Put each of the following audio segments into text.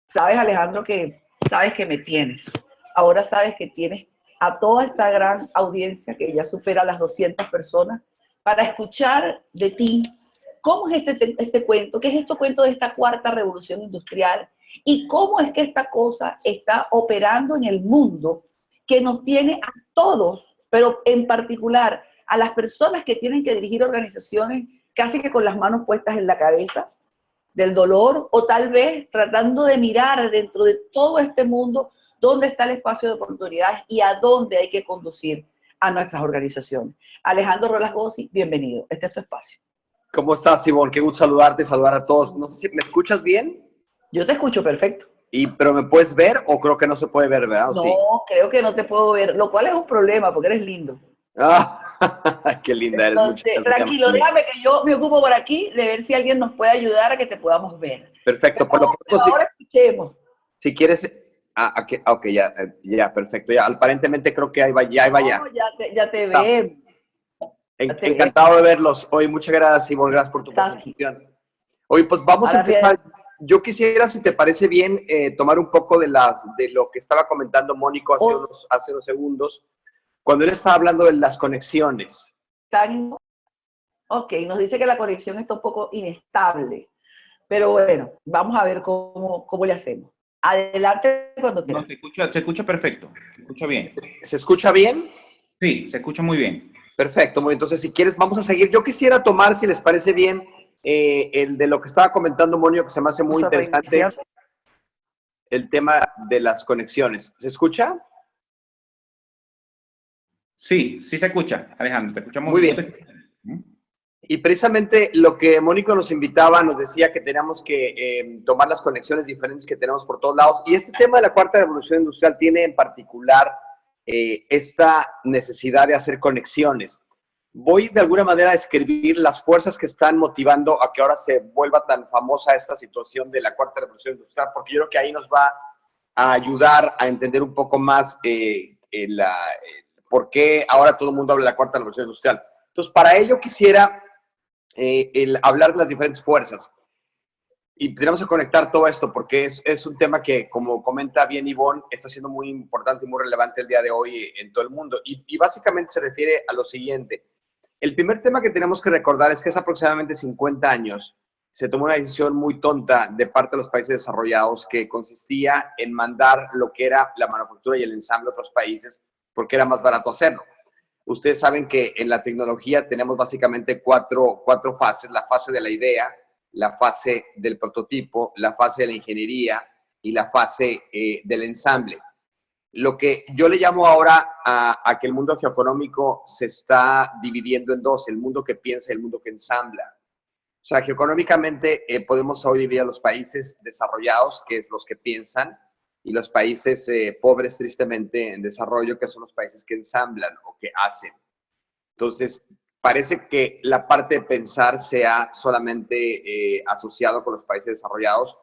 Sabes, Alejandro, que sabes que me tienes. Ahora sabes que tienes a toda esta gran audiencia que ya supera las 200 personas para escuchar de ti cómo es este cuento, qué es este cuento de esta cuarta revolución industrial y cómo es que esta cosa está operando en el mundo que nos tiene a todos, pero en particular a las personas que tienen que dirigir organizaciones casi que con las manos puestas en la cabeza del dolor, o tal vez tratando de mirar dentro de todo este mundo dónde está el espacio de oportunidades y a dónde hay que conducir a nuestras organizaciones. Alejandro Rolas Gossi, bienvenido. Este es tu espacio. ¿Cómo estás, Simón? Qué gusto saludarte, saludar a todos. No sé si me escuchas bien. Yo te escucho perfecto. ¿Pero me puedes ver o creo que no se puede ver, verdad? No, sí. Creo que no te puedo ver, lo cual es un problema porque eres lindo. Ah, qué linda eres. Entonces, tranquilo, déjame que yo me ocupo por aquí de ver si alguien nos puede ayudar a que te podamos ver. Perfecto. Por lo pronto, ahora escuchemos. Si quieres... ok, ya, perfecto. Ya, aparentemente creo que ya. Ya te veo. Encantado de verlos. Hoy, muchas gracias, Simón. Gracias por tu presentación. Hoy, pues vamos a empezar. Yo quisiera, si te parece bien, tomar un poco de lo que estaba comentando Mónico hace unos segundos, cuando él estaba hablando de las conexiones. Ok, nos dice que la conexión está un poco inestable, pero bueno, vamos a ver cómo le hacemos. Adelante cuando quieras. No, se escucha perfecto, se escucha bien. ¿Se escucha bien? Sí, se escucha muy bien. Perfecto, muy entonces si quieres vamos a seguir. Yo quisiera tomar, si les parece bien, el de lo que estaba comentando Monio, que se me hace muy interesante, el tema de las conexiones. ¿Se escucha? Sí, sí se escucha, Alejandro, te escuchamos muy bien. Y precisamente lo que Mónico nos invitaba, nos decía que teníamos que tomar las conexiones diferentes que tenemos por todos lados. Y este tema de la cuarta revolución industrial tiene en particular esta necesidad de hacer conexiones. Voy de alguna manera a describir las fuerzas que están motivando a que ahora se vuelva tan famosa esta situación de la cuarta revolución industrial, porque yo creo que ahí nos va a ayudar a entender un poco más por qué ahora todo el mundo habla de la cuarta revolución industrial. Entonces, para ello quisiera hablar de las diferentes fuerzas. Y tenemos que conectar todo esto porque es un tema que, como comenta bien Ivonne, está siendo muy importante y muy relevante el día de hoy en todo el mundo. Y básicamente se refiere a lo siguiente. El primer tema que tenemos que recordar es que hace aproximadamente 50 años se tomó una decisión muy tonta de parte de los países desarrollados que consistía en mandar lo que era la manufactura y el ensamble a otros países porque era más barato hacerlo. Ustedes saben que en la tecnología tenemos básicamente cuatro fases: la fase de la idea, la fase del prototipo, la fase de la ingeniería y la fase del ensamble. Lo que yo le llamo ahora a que el mundo geoeconómico se está dividiendo en dos: el mundo que piensa y el mundo que ensambla. O sea, geoeconómicamente podemos hoy dividir a los países desarrollados, que es los que piensan, y los países pobres, tristemente, en desarrollo, que son los países que ensamblan o que hacen. Entonces, parece que la parte de pensar se ha solamente asociado con los países desarrollados.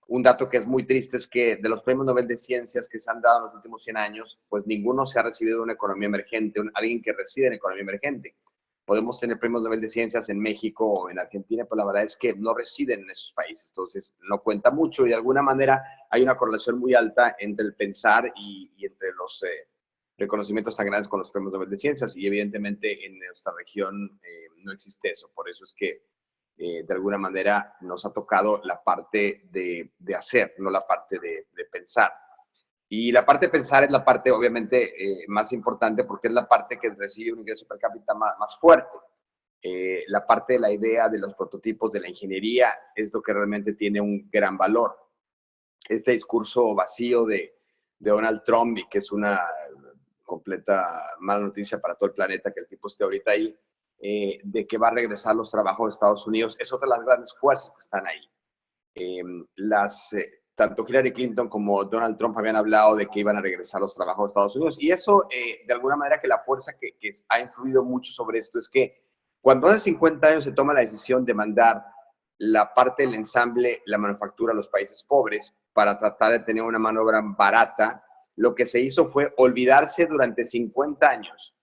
Un dato que es muy triste es que de los premios Nobel de Ciencias que se han dado en los últimos 100 años, pues ninguno se ha recibido de una economía emergente, alguien que reside en economía emergente. Podemos tener premios Nobel de Ciencias en México o en Argentina, pero la verdad es que no residen en esos países, entonces no cuenta mucho y de alguna manera hay una correlación muy alta entre el pensar y entre los reconocimientos tan grandes con los premios Nobel de Ciencias, y evidentemente en nuestra región no existe eso. Por eso es que de alguna manera nos ha tocado la parte de hacer, no la parte de pensar. Y la parte de pensar es la parte obviamente más importante porque es la parte que recibe un ingreso per cápita más fuerte. La parte de la idea, de los prototipos, de la ingeniería es lo que realmente tiene un gran valor. Este discurso vacío de Donald Trump, y que es una completa mala noticia para todo el planeta que el tipo esté ahorita ahí, de que va a regresar los trabajos de Estados Unidos, es otra de las grandes fuerzas que están ahí. Tanto Hillary Clinton como Donald Trump habían hablado de que iban a regresar los trabajos de Estados Unidos, y eso, de alguna manera, que la fuerza que ha influido mucho sobre esto es que cuando hace 50 años se toma la decisión de mandar la parte del ensamble, la manufactura a los países pobres para tratar de tener una mano de obra barata, lo que se hizo fue olvidarse durante 50 años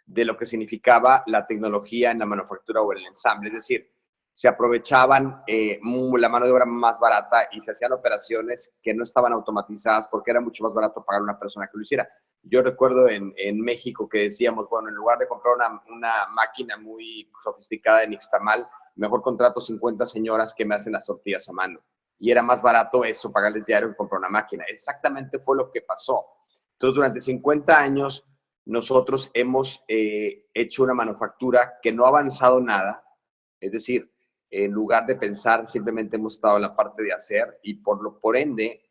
de lo que significaba la tecnología en la manufactura o el ensamble. Es decir, se aprovechaban la mano de obra más barata y se hacían operaciones que no estaban automatizadas porque era mucho más barato pagar a una persona que lo hiciera. Yo recuerdo en México que decíamos, bueno, en lugar de comprar una máquina muy sofisticada de nixtamal, mejor contrato 50 señoras que me hacen las tortillas a mano. Y era más barato eso, pagarles diario, que comprar una máquina. Exactamente fue lo que pasó. Entonces, durante 50 años, nosotros hemos hecho una manufactura que no ha avanzado nada. Es decir, en lugar de pensar, simplemente hemos estado en la parte de hacer y por ende,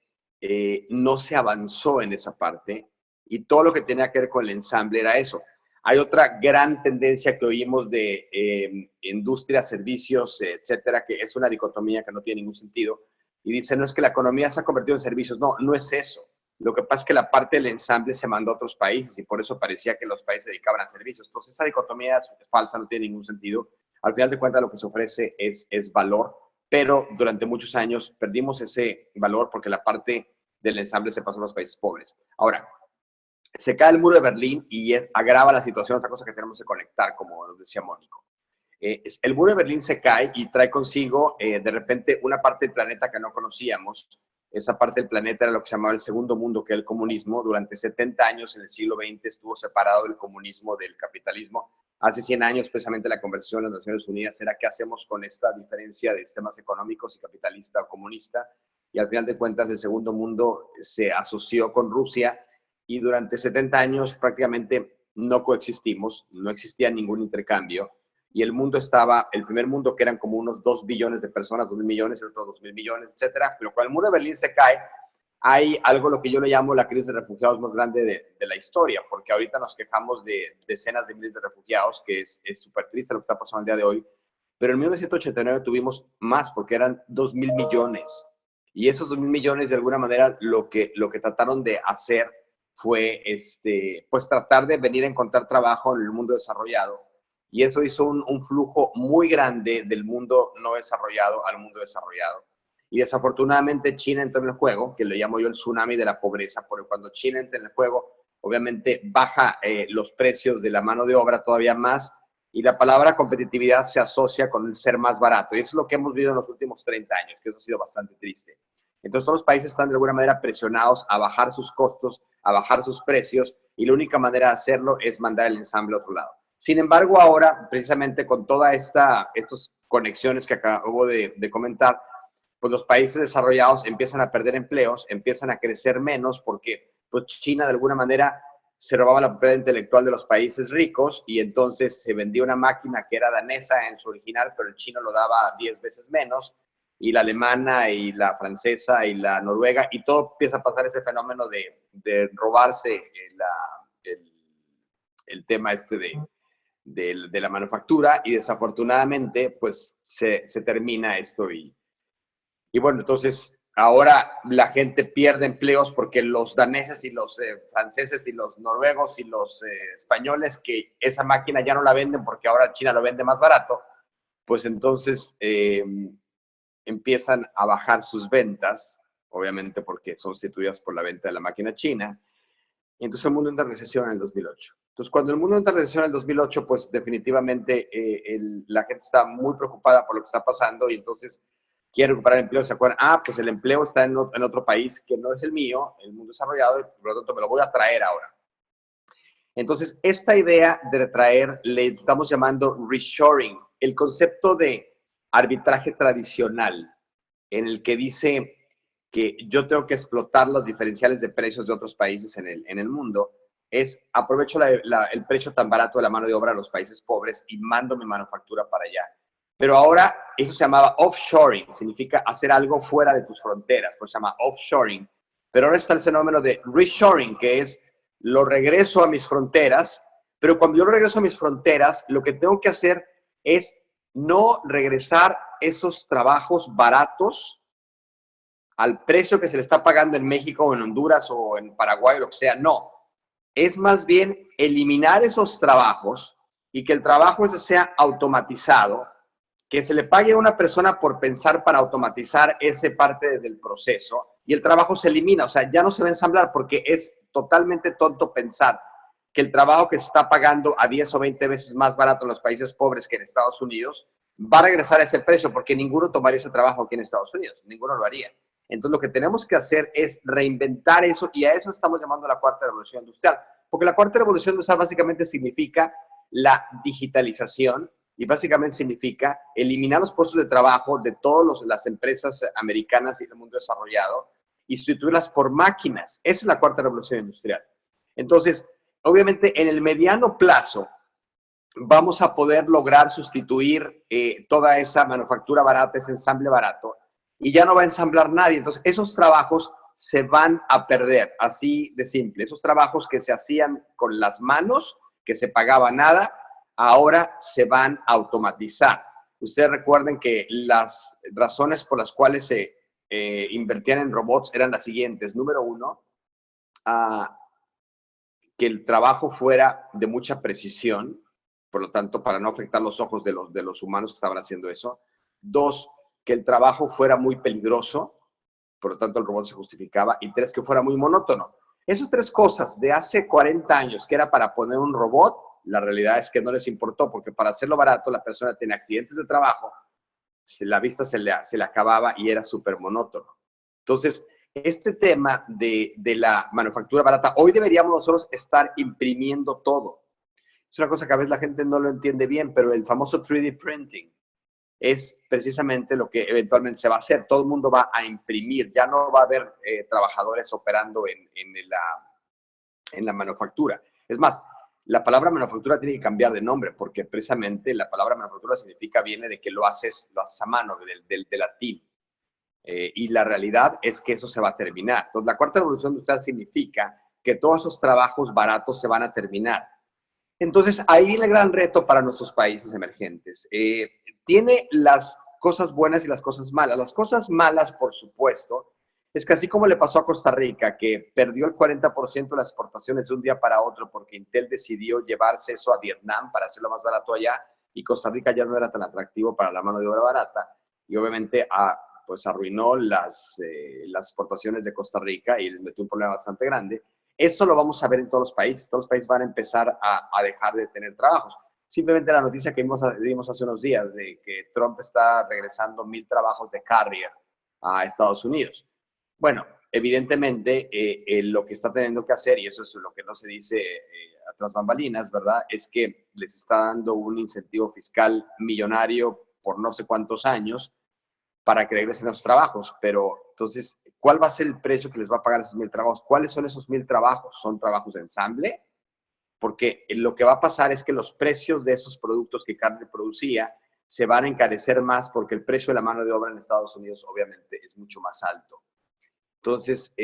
no se avanzó en esa parte. Y todo lo que tenía que ver con el ensamble era eso. Hay otra gran tendencia que oímos de industria, servicios, etcétera, que es una dicotomía que no tiene ningún sentido. Y dice, no es que la economía se ha convertido en servicios. No, no es eso. Lo que pasa es que la parte del ensamble se mandó a otros países y por eso parecía que los países se dedicaban a servicios. Entonces, esa dicotomía es falsa, no tiene ningún sentido. Al final de cuentas, lo que se ofrece es valor, pero durante muchos años perdimos ese valor porque la parte del ensamble se pasó a los países pobres. Ahora, se cae el muro de Berlín y agrava la situación, otra cosa que tenemos que conectar, como nos decía Mónico. El muro de Berlín se cae y trae consigo, de repente, una parte del planeta que no conocíamos. Esa parte del planeta era lo que se llamaba el segundo mundo, que es el comunismo. Durante 70 años en el siglo XX estuvo separado el comunismo del capitalismo. Hace 100 años, precisamente, la conversación de las Naciones Unidas era qué hacemos con esta diferencia de sistemas económicos y capitalista o comunista. Y al final de cuentas, el segundo mundo se asoció con Rusia y durante 70 años prácticamente no coexistimos, no existía ningún intercambio. Y el mundo estaba, el primer mundo que eran como unos 2 billones de personas, 2.000 millones, el otro 2.000 millones, etcétera. Pero cuando el muro de Berlín se cae, hay algo lo que yo le llamo la crisis de refugiados más grande de la historia, porque ahorita nos quejamos de decenas de miles de refugiados, que es súper triste lo que está pasando el día de hoy. Pero en 1989 tuvimos más, porque eran 2.000 millones. Y esos 2.000 millones, de alguna manera, lo que trataron de hacer fue pues tratar de venir a encontrar trabajo en el mundo desarrollado. Y eso hizo un flujo muy grande del mundo no desarrollado al mundo desarrollado. Y desafortunadamente China entró en el juego, que le llamo yo el tsunami de la pobreza, porque cuando China entra en el juego, obviamente baja los precios de la mano de obra todavía más, y la palabra competitividad se asocia con el ser más barato. Y eso es lo que hemos vivido en los últimos 30 años, que eso ha sido bastante triste. Entonces todos los países están de alguna manera presionados a bajar sus costos, a bajar sus precios, y la única manera de hacerlo es mandar el ensamble a otro lado. Sin embargo, ahora, precisamente con todas estas conexiones que acabo de comentar, pues los países desarrollados empiezan a perder empleos, empiezan a crecer menos porque pues China de alguna manera se robaba la propiedad intelectual de los países ricos y entonces se vendía una máquina que era danesa en su original, pero el chino lo daba 10 veces menos, y la alemana y la francesa y la noruega, y todo empieza a pasar ese fenómeno de robarse el tema de la manufactura, y desafortunadamente pues se termina esto y bueno, entonces ahora la gente pierde empleos porque los daneses y los franceses y los noruegos y los españoles, que esa máquina ya no la venden porque ahora China lo vende más barato, pues entonces empiezan a bajar sus ventas, obviamente porque son sustituidas por la venta de la máquina china, y entonces el mundo entra en recesión en el 2008. Entonces, cuando el mundo entra en recesión en el 2008, pues definitivamente la gente está muy preocupada por lo que está pasando y entonces quiere recuperar el empleo. ¿Se acuerdan? Pues el empleo está en otro país que no es el mío, el mundo desarrollado, y por lo tanto me lo voy a traer ahora. Entonces, esta idea de traer le estamos llamando reshoring, el concepto de arbitraje tradicional, en el que dice que yo tengo que explotar los diferenciales de precios de otros países en el mundo, es aprovecho el precio tan barato de la mano de obra de los países pobres y mando mi manufactura para allá. Pero ahora eso se llamaba offshoring, significa hacer algo fuera de tus fronteras, pues se llama offshoring. Pero ahora está el fenómeno de reshoring, que es lo regreso a mis fronteras, pero cuando yo lo regreso a mis fronteras, lo que tengo que hacer es no regresar esos trabajos baratos al precio que se le está pagando en México o en Honduras o en Paraguay o lo que sea, no. Es más bien eliminar esos trabajos y que el trabajo ese sea automatizado, que se le pague a una persona por pensar para automatizar esa parte del proceso y el trabajo se elimina, o sea, ya no se va a ensamblar porque es totalmente tonto pensar que el trabajo que se está pagando a 10 o 20 veces más barato en los países pobres que en Estados Unidos va a regresar a ese precio, porque ninguno tomaría ese trabajo aquí en Estados Unidos, ninguno lo haría. Entonces, lo que tenemos que hacer es reinventar eso, y a eso estamos llamando la cuarta revolución industrial, porque la cuarta revolución industrial básicamente significa la digitalización, y básicamente significa eliminar los puestos de trabajo de todas las empresas americanas y del mundo desarrollado y sustituirlas por máquinas. Esa es la cuarta revolución industrial. Entonces, obviamente, en el mediano plazo, vamos a poder lograr sustituir toda esa manufactura barata, ese ensamble barato, y ya no va a ensamblar nadie. Entonces, esos trabajos se van a perder, así de simple. Esos trabajos que se hacían con las manos, que se pagaba nada, ahora se van a automatizar. Ustedes recuerden que las razones por las cuales se invertían en robots eran las siguientes. Número uno, que el trabajo fuera de mucha precisión, por lo tanto, para no afectar los ojos de los humanos que estaban haciendo eso. Dos, que el trabajo fuera muy peligroso, por lo tanto el robot se justificaba. Y tres, que fuera muy monótono. Esas tres cosas de hace 40 años, que era para poner un robot, la realidad es que no les importó, porque para hacerlo barato la persona tenía accidentes de trabajo, la vista se le acababa y era súper monótono. Entonces, este tema de la manufactura barata, hoy deberíamos nosotros estar imprimiendo todo. Es una cosa que a veces la gente no lo entiende bien, pero el famoso 3D printing es precisamente lo que eventualmente se va a hacer. Todo el mundo va a imprimir, ya no va a haber trabajadores operando en la manufactura. Es más, la palabra manufactura tiene que cambiar de nombre, porque precisamente la palabra manufactura viene de que lo haces a mano, del latín. Y la realidad es que eso se va a terminar. Entonces, la cuarta revolución industrial significa que todos esos trabajos baratos se van a terminar. Entonces, ahí viene el gran reto para nuestros países emergentes. Tiene las cosas buenas y las cosas malas. Las cosas malas, por supuesto, es que así como le pasó a Costa Rica, que perdió el 40% de las exportaciones de un día para otro porque Intel decidió llevarse eso a Vietnam para hacerlo más barato allá, y Costa Rica ya no era tan atractivo para la mano de obra barata, y obviamente pues arruinó las exportaciones de Costa Rica y les metió un problema bastante grande. Eso lo vamos a ver en todos los países. Todos los países van a empezar a dejar de tener trabajos. Simplemente la noticia que vimos hace unos días de que Trump está regresando 1,000 trabajos de carrier a Estados Unidos. Bueno, evidentemente lo que está teniendo que hacer, y eso es lo que no se dice a tras bambalinas, ¿verdad? Es que les está dando un incentivo fiscal millonario por no sé cuántos años para que regresen a los trabajos. Pero entonces, ¿cuál va a ser el precio que les va a pagar esos 1,000 trabajos? ¿Cuáles son esos 1,000 trabajos? ¿Son trabajos de ensamble? Porque lo que va a pasar es que los precios de esos productos que Cargill producía se van a encarecer más, porque el precio de la mano de obra en Estados Unidos obviamente es mucho más alto. Entonces,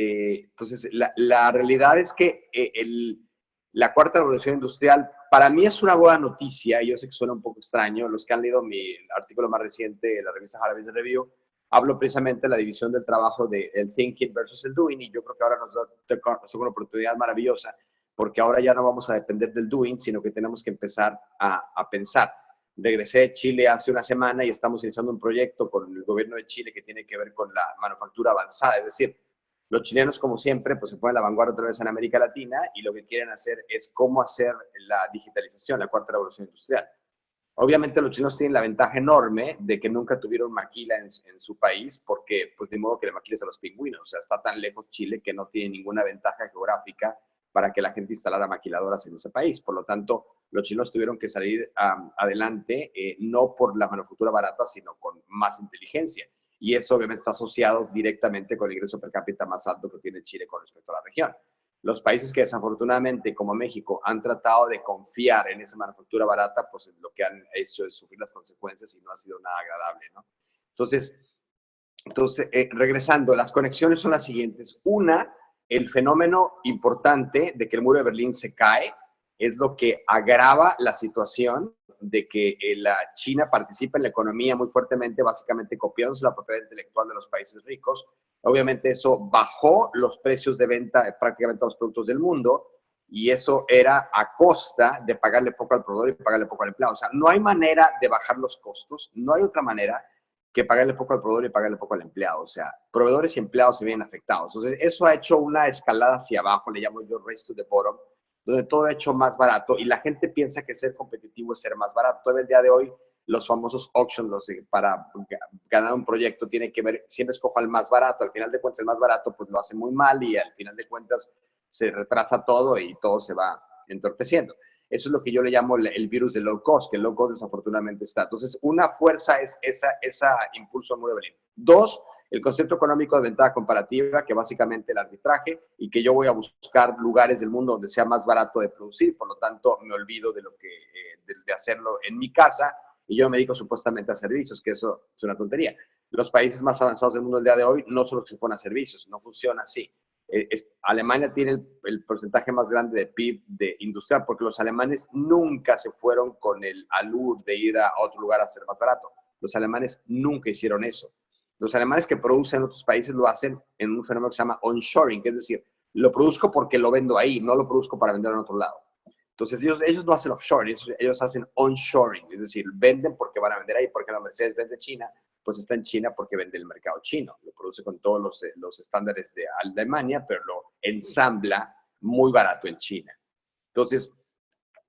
la realidad es que la cuarta revolución industrial para mí es una buena noticia. Yo sé que suena un poco extraño. Los que han leído mi artículo más reciente de la revista Harvard Review, hablo precisamente de la división del trabajo del thinking versus el doing, y yo creo que ahora nos da una oportunidad maravillosa, porque ahora ya no vamos a depender del doing, sino que tenemos que empezar a pensar. Regresé de Chile hace una semana y estamos iniciando un proyecto con el gobierno de Chile que tiene que ver con la manufactura avanzada. Es decir, los chilenos, como siempre, pues se ponen a la vanguardia otra vez en América Latina, y lo que quieren hacer es cómo hacer la digitalización, la cuarta revolución industrial. Obviamente los chinos tienen la ventaja enorme de que nunca tuvieron maquila en su país, porque pues de modo que le maquiles a los pingüinos. O sea, está tan lejos Chile que no tiene ninguna ventaja geográfica para que la gente instalara maquiladoras en ese país. Por lo tanto, los chinos tuvieron que salir adelante, no por la manufactura barata, sino con más inteligencia. Y eso obviamente está asociado directamente con el ingreso per cápita más alto que tiene Chile con respecto a la región. Los países que desafortunadamente, como México, han tratado de confiar en esa manufactura barata, pues lo que han hecho es sufrir las consecuencias, y no ha sido nada agradable, ¿no? Entonces regresando, las conexiones son las siguientes. Una, el fenómeno importante de que el muro de Berlín se cae es lo que agrava la situación de que la China participa en la economía muy fuertemente, básicamente copiándose la propiedad intelectual de los países ricos. Obviamente eso bajó los precios de venta de prácticamente todos los productos del mundo, y eso era a costa de pagarle poco al proveedor y pagarle poco al empleado. O sea, no hay manera de bajar los costos, no hay otra manera que pagarle poco al proveedor y pagarle poco al empleado. O sea, proveedores y empleados se ven afectados. Entonces, eso ha hecho una escalada hacia abajo, le llamo yo race to the bottom, donde todo ha hecho más barato y la gente piensa que ser competitivo es ser más barato. Todavía el día de hoy, los famosos auctions, para ganar un proyecto, tiene que ver, siempre escojo al más barato. Al final de cuentas, el más barato pues lo hace muy mal y al final de cuentas se retrasa todo y todo se va entorpeciendo. Eso es lo que yo le llamo el virus de low cost, que el low cost desafortunadamente está. Entonces, una fuerza es esa impulso muy débil. Dos, el concepto económico de ventaja comparativa, que básicamente el arbitraje, y que yo voy a buscar lugares del mundo donde sea más barato de producir, por lo tanto, me olvido de lo que de hacerlo en mi casa, y yo me dedico supuestamente a servicios, que eso es una tontería. Los países más avanzados del mundo el día de hoy no solo se ponen a servicios, no funciona así. Alemania tiene el porcentaje más grande de PIB de industrial, porque los alemanes nunca se fueron con el alud de ir a otro lugar a ser más barato. Los alemanes nunca hicieron eso. Los alemanes que producen en otros países lo hacen en un fenómeno que se llama onshoring, que es decir, lo produzco porque lo vendo ahí, no lo produzco para vender en otro lado. Entonces, ellos no hacen offshore, ellos hacen onshoring, es decir, venden porque van a vender ahí, porque la Mercedes vende China, pues está en China porque vende el mercado chino. Lo produce con todos los estándares de Alemania, pero lo ensambla muy barato en China. Entonces,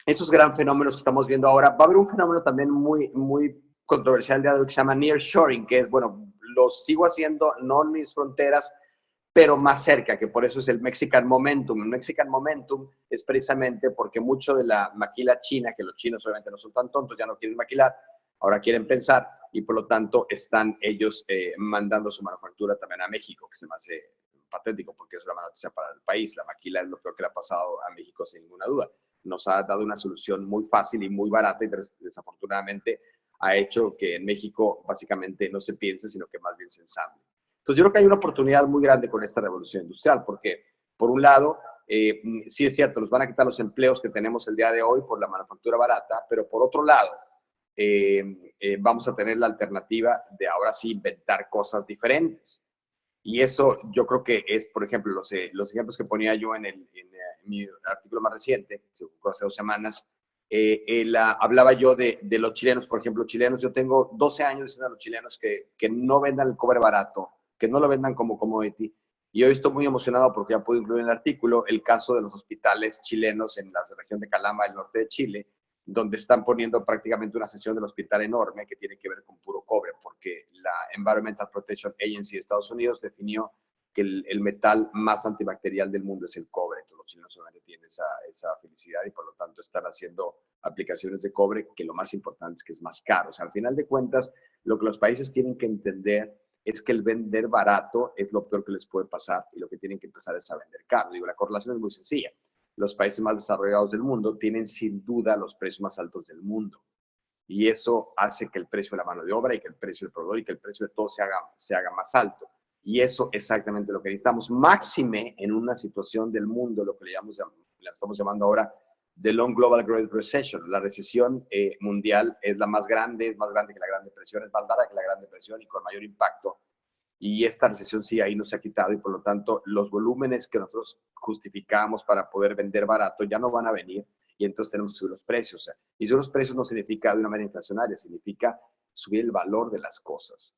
esos gran fenómenos que estamos viendo ahora, va a haber un fenómeno también muy controversial de hoy que se llama nearshoring, que es, bueno, lo sigo haciendo, no en mis fronteras, pero más cerca, que por eso es el Mexican Momentum. El Mexican Momentum es precisamente porque mucho de la maquila china, que los chinos obviamente no son tan tontos, ya no quieren maquilar, ahora quieren pensar, y por lo tanto están ellos mandando su manufactura también a México, que se me hace patético porque es una mala noticia para el país. La maquila es lo peor que le ha pasado a México sin ninguna duda. Nos ha dado una solución muy fácil y muy barata y desafortunadamente ha hecho que en México básicamente no se piense, sino que más bien se ensamble. Entonces yo creo que hay una oportunidad muy grande con esta revolución industrial, porque por un lado, sí es cierto, nos van a quitar los empleos que tenemos el día de hoy por la manufactura barata, pero por otro lado, vamos a tener la alternativa de ahora sí inventar cosas diferentes. Y eso yo creo que es, por ejemplo, los ejemplos que ponía yo en mi artículo más reciente, que se publicó hace 2 semanas, hablaba yo de los chilenos, por ejemplo, chilenos. Yo tengo 12 años diciendo a los chilenos que no vendan el cobre barato, que no lo vendan como commodity. Y hoy estoy muy emocionado porque ya puedo incluir en el artículo el caso de los hospitales chilenos en la región de Calama, del norte de Chile, donde están poniendo prácticamente una sesión del hospital enorme que tiene que ver con puro cobre, porque la Environmental Protection Agency de Estados Unidos definió que el metal más antibacterial del mundo es el cobre. Entonces los chilenos solamente tienen esa felicidad y por lo tanto están haciendo aplicaciones de cobre, que lo más importante es que es más caro. O sea, al final de cuentas, lo que los países tienen que entender es que el vender barato es lo peor que les puede pasar y lo que tienen que empezar es a vender caro. Digo, la correlación es muy sencilla. Los países más desarrollados del mundo tienen sin duda los precios más altos del mundo. Y eso hace que el precio de la mano de obra y que el precio del proveedor y que el precio de todo se haga más alto. Y eso es exactamente lo que necesitamos, máxime en una situación del mundo, lo que le estamos llamando ahora the Long Global Great Recession. La recesión mundial es la más grande que la Gran Depresión, es más larga que la Gran Depresión y con mayor impacto. Y esta recesión sí ahí no se ha quitado y por lo tanto los volúmenes que nosotros justificamos para poder vender barato ya no van a venir y entonces tenemos que subir los precios. Y subir los precios no significa de una manera inflacionaria, significa subir el valor de las cosas.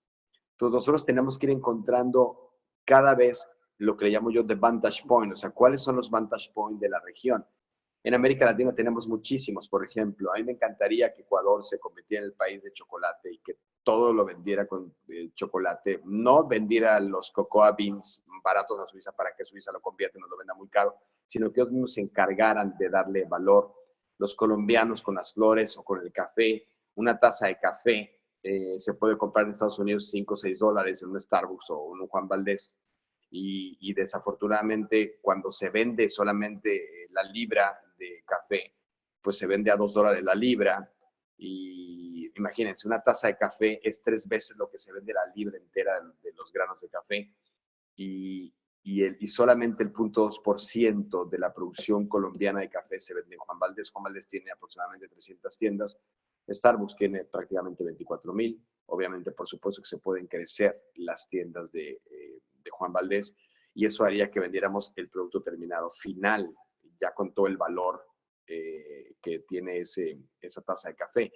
Entonces nosotros tenemos que ir encontrando cada vez lo que le llamo yo de vantage point, o sea, cuáles son los vantage point de la región. En América Latina tenemos muchísimos, por ejemplo, a mí me encantaría que Ecuador se convirtiera en el país de chocolate y que todo lo vendiera con chocolate, no vendiera los cocoa beans baratos a Suiza para que Suiza lo convierta y nos lo venda muy caro, sino que ellos mismos se encargaran de darle valor. Los colombianos con las flores o con el café, una taza de café se puede comprar en Estados Unidos $5 o $6 en un Starbucks o en un Juan Valdez. Y desafortunadamente cuando se vende solamente la libra de café, pues se vende a $2 la libra. Y imagínense, una taza de café es 3 veces lo que se vende la libra entera de los granos de café. Y solamente el 0.2% de la producción colombiana de café se vende en Juan Valdez. Juan Valdez tiene aproximadamente 300 tiendas. Starbucks tiene prácticamente 24,000. Obviamente, por supuesto que se pueden crecer las tiendas de Juan Valdez y eso haría que vendiéramos el producto terminado final, ya con todo el valor que tiene esa taza de café.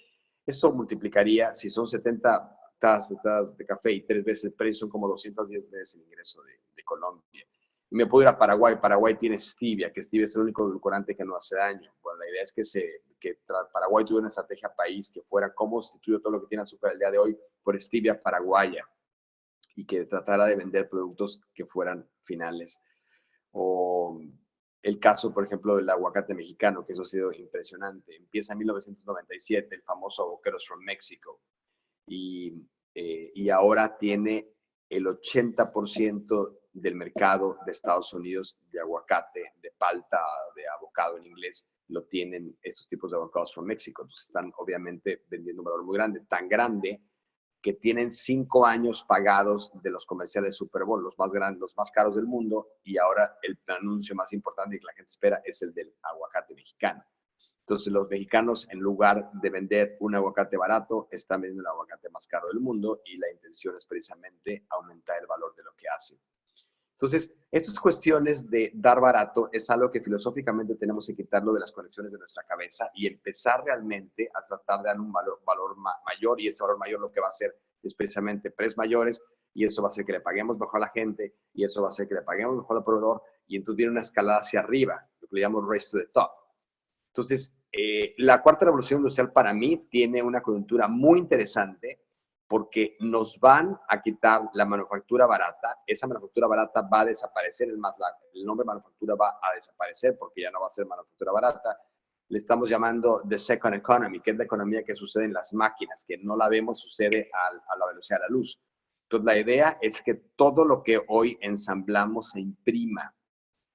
Eso multiplicaría, si son 70 tazas de café y 3 veces el precio, son como 210 veces el ingreso de Colombia. Y me puedo ir a Paraguay. Paraguay tiene stevia, que stevia es el único edulcorante que no hace daño. Bueno, la idea es que Paraguay tuviera una estrategia país que fuera cómo sustituir todo lo que tiene azúcar el día de hoy por stevia paraguaya y que tratara de vender productos que fueran finales. O el caso, por ejemplo, del aguacate mexicano, que eso ha sido impresionante. Empieza en 1997, el famoso Avocados from Mexico, y ahora tiene el 80% del mercado de Estados Unidos de aguacate, de palta, de avocado en inglés, lo tienen esos tipos de avocados from Mexico. Entonces están obviamente vendiendo un valor muy grande, tan grande que tienen 5 años pagados de los comerciales de Super Bowl, los más grandes, los más caros del mundo, y ahora el anuncio más importante que la gente espera es el del aguacate mexicano. Entonces los mexicanos, en lugar de vender un aguacate barato, están vendiendo el aguacate más caro del mundo, y la intención es precisamente aumentar el valor de lo que hacen. Entonces, estas cuestiones de dar barato es algo que filosóficamente tenemos que quitarlo de las conexiones de nuestra cabeza y empezar realmente a tratar de dar un valor mayor, y ese valor mayor lo que va a hacer es precisamente precios mayores, y eso va a hacer que le paguemos mejor a la gente, y eso va a hacer que le paguemos mejor al proveedor, y entonces viene una escalada hacia arriba, lo que le llamamos race to the top. Entonces, la cuarta revolución industrial para mí tiene una coyuntura muy interesante porque nos van a quitar la manufactura barata. Esa manufactura barata va a desaparecer, es más, el nombre manufactura va a desaparecer porque ya no va a ser manufactura barata. Le estamos llamando the second economy, que es la economía que sucede en las máquinas, que no la vemos, sucede a la velocidad de la luz. Entonces, la idea es que todo lo que hoy ensamblamos se imprima.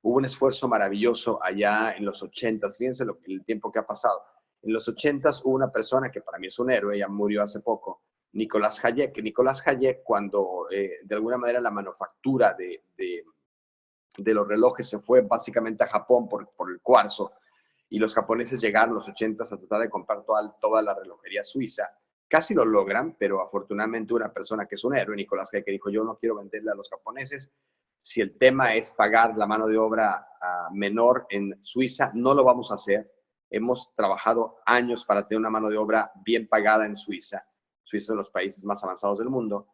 Hubo un esfuerzo maravilloso allá en los 80s, fíjense el tiempo que ha pasado. En los 80s hubo una persona que para mí es un héroe, ya murió hace poco, Nicolás Hayek. Nicolás Hayek, cuando de alguna manera la manufactura de los relojes se fue básicamente a Japón por el cuarzo, y los japoneses llegaron en los 80s a tratar de comprar toda la relojería suiza. Casi lo logran, pero afortunadamente una persona que es un héroe, Nicolás Hayek, dijo: yo no quiero venderle a los japoneses. Si el tema es pagar la mano de obra menor en Suiza, no lo vamos a hacer. Hemos trabajado años para tener una mano de obra bien pagada en Suiza. Suiza es uno de los países más avanzados del mundo.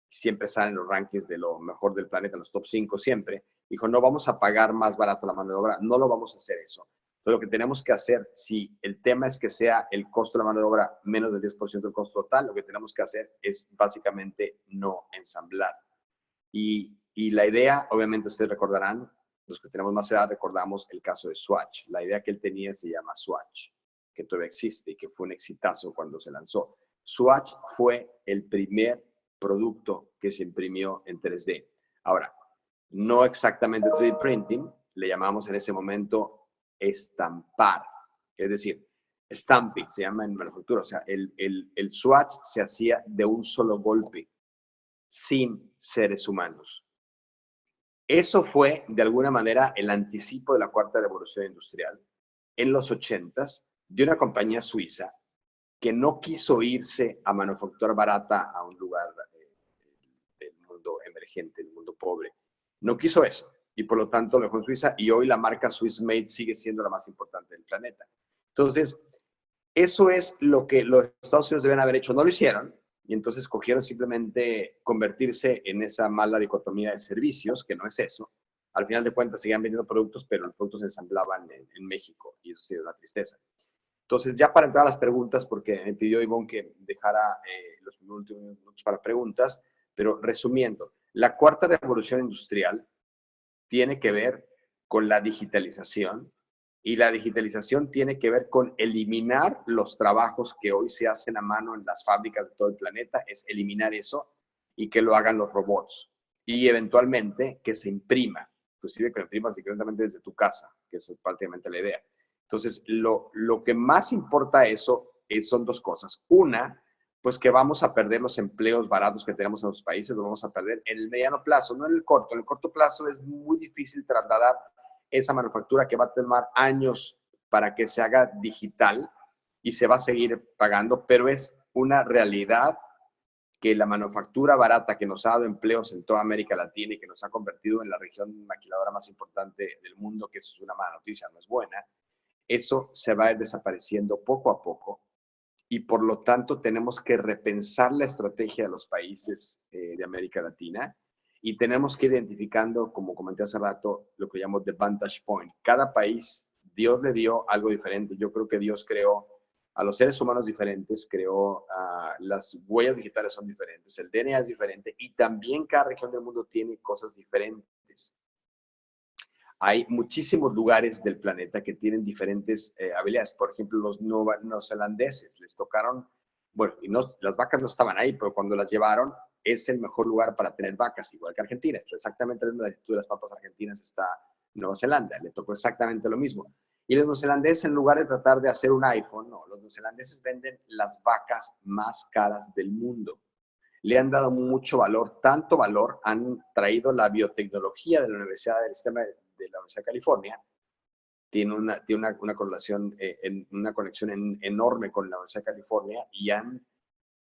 Siempre salen en los rankings de lo mejor del planeta, en los top 5 siempre. Dijo: no vamos a pagar más barato la mano de obra, no lo vamos a hacer eso. Entonces, lo que tenemos que hacer, si el tema es que sea el costo de la mano de obra menos del 10% del costo total, lo que tenemos que hacer es básicamente no ensamblar. Y la idea, obviamente ustedes recordarán, los que tenemos más edad recordamos el caso de Swatch. La idea que él tenía se llama Swatch, que todavía existe y que fue un exitazo cuando se lanzó. Swatch fue el primer producto que se imprimió en 3D. Ahora, no exactamente 3D printing, le llamamos en ese momento estampar, es decir, stamping se llama en manufactura. O sea, el Swatch se hacía de un solo golpe, sin seres humanos. Eso fue, de alguna manera, el anticipo de la cuarta revolución industrial en los 80s de una compañía suiza que no quiso irse a manufacturar barata a un lugar del mundo emergente, del mundo pobre. No quiso eso, y por lo tanto lo dejó en Suiza, y hoy la marca Swiss Made sigue siendo la más importante del planeta. Entonces, eso es lo que los Estados Unidos deben haber hecho. No lo hicieron, y entonces cogieron simplemente convertirse en esa mala dicotomía de servicios, que no es eso. Al final de cuentas seguían vendiendo productos, pero los productos se ensamblaban en México, y eso sí es una tristeza. Entonces, ya para entrar a las preguntas, porque me pidió Ivonne que dejara los últimos minutos para preguntas, pero resumiendo, la cuarta revolución industrial tiene que ver con la digitalización, y la digitalización tiene que ver con eliminar los trabajos que hoy se hacen a mano en las fábricas de todo el planeta, es eliminar eso y que lo hagan los robots, y eventualmente que se imprima, inclusive que lo imprimas directamente desde tu casa, que es prácticamente la idea. Entonces, lo que más importa eso son dos cosas. Una, pues que vamos a perder los empleos baratos que tenemos en los países, los vamos a perder en el mediano plazo, no en el corto. En el corto plazo es muy difícil trasladar esa manufactura, que va a tomar años para que se haga digital, y se va a seguir pagando, pero es una realidad que la manufactura barata, que nos ha dado empleos en toda América Latina y que nos ha convertido en la región maquiladora más importante del mundo, que eso es una mala noticia, no es buena, eso se va a ir desapareciendo poco a poco. y por lo tanto tenemos que repensar la estrategia de los países de América Latina y tenemos que ir identificando, como comenté hace rato, lo que llamo the vantage point. Cada país, Dios le dio algo diferente. Yo creo que Dios creó a los seres humanos diferentes, creó las huellas digitales son diferentes, el DNA es diferente y también cada región del mundo tiene cosas diferentes. Hay muchísimos lugares del planeta que tienen diferentes habilidades. Por ejemplo, los neozelandeses les tocaron, bueno, y no, las vacas no estaban ahí, pero cuando las llevaron, es el mejor lugar para tener vacas, igual que Argentina. Está exactamente en la latitud de las papas argentinas está Nueva Zelanda. Le tocó exactamente lo mismo. Y los neozelandeses, en lugar de tratar de hacer un iPhone, no, los neozelandeses venden las vacas más caras del mundo. Le han dado mucho valor, tanto valor, han traído la biotecnología de la Universidad del Sistema de la Universidad de California, tiene una correlación, una conexión enorme con la Universidad de California y han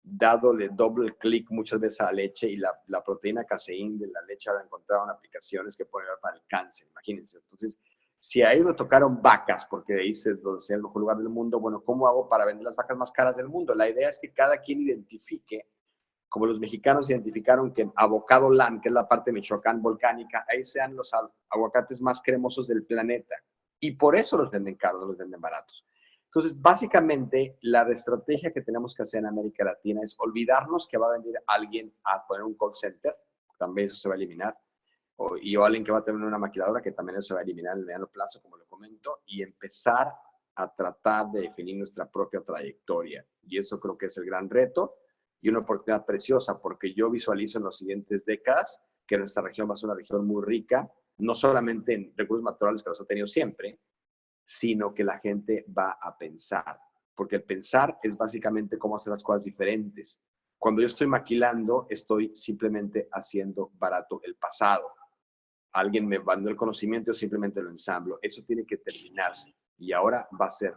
dadole doble clic muchas veces a la leche y la proteína caseín de la leche ahora encontraron aplicaciones que pueden ver para el cáncer, imagínense. Entonces, si a ellos tocaron vacas, porque dice donde sea el mejor lugar del mundo, bueno, ¿cómo hago para vender las vacas más caras del mundo? La idea es que cada quien identifique, como los mexicanos identificaron que Avocado Land, que es la parte de Michoacán volcánica, ahí sean los aguacates más cremosos del planeta. Y por eso los venden caros, no los venden baratos. Entonces, básicamente, la estrategia que tenemos que hacer en América Latina es olvidarnos que va a venir alguien a poner un call center, también eso se va a eliminar, o alguien que va a tener una maquiladora, que también eso se va a eliminar en el mediano plazo, como lo comento, y empezar a tratar de definir nuestra propia trayectoria. Y eso creo que es el gran reto y una oportunidad preciosa, porque yo visualizo en las siguientes décadas que nuestra región va a ser una región muy rica, no solamente en recursos naturales que los ha tenido siempre, sino que la gente va a pensar, porque el pensar es básicamente cómo hacer las cosas diferentes. Cuando yo estoy maquilando, estoy simplemente haciendo barato el pasado. Alguien me mandó el conocimiento, yo simplemente lo ensamblo. Eso tiene que terminarse y ahora va a ser